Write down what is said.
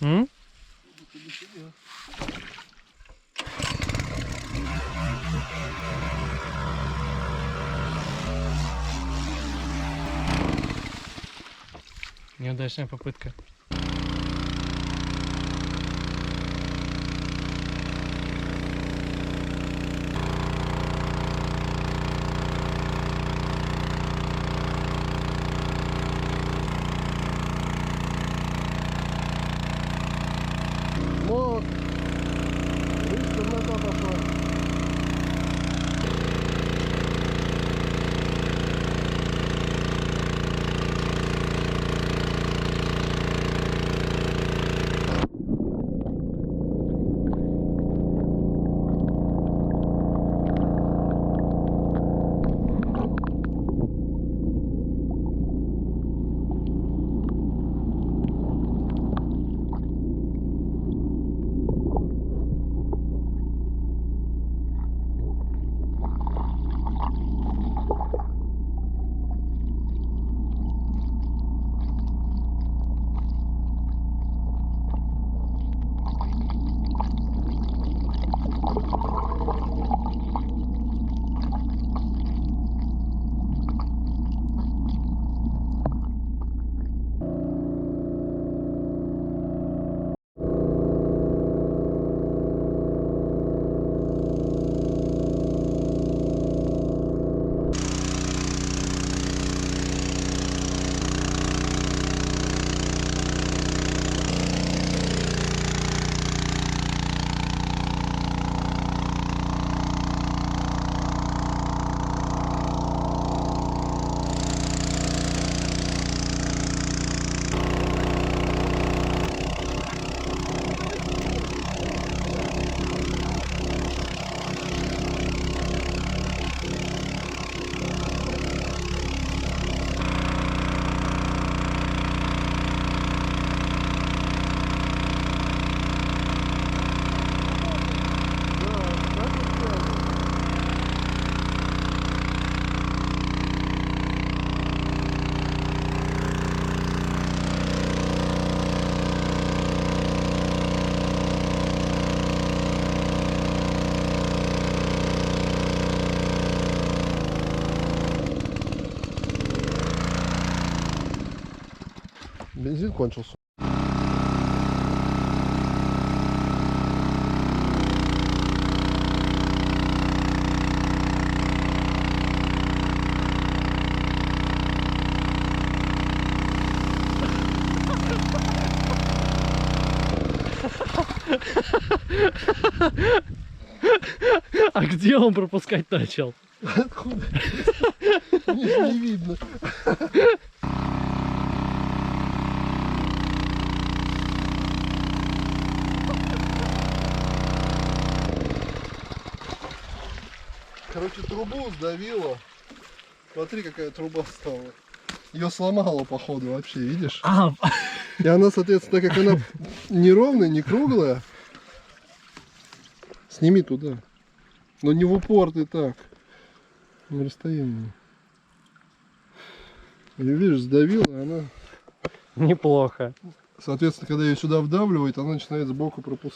М? Неудачная попытка. Вот. Быстро назад пошла. Бензин кончился. А где он пропускать начал? Откуда? Не видно. Короче, трубу сдавило. Смотри, какая труба стала. Ее сломало, походу, вообще, видишь? А, И она, соответственно, так как она неровная, не круглая, сними туда. Но не в упор ты так. На расстоянии. И видишь, сдавила, она... неплохо. Соответственно, когда ее сюда вдавливает, она начинает сбоку пропускать.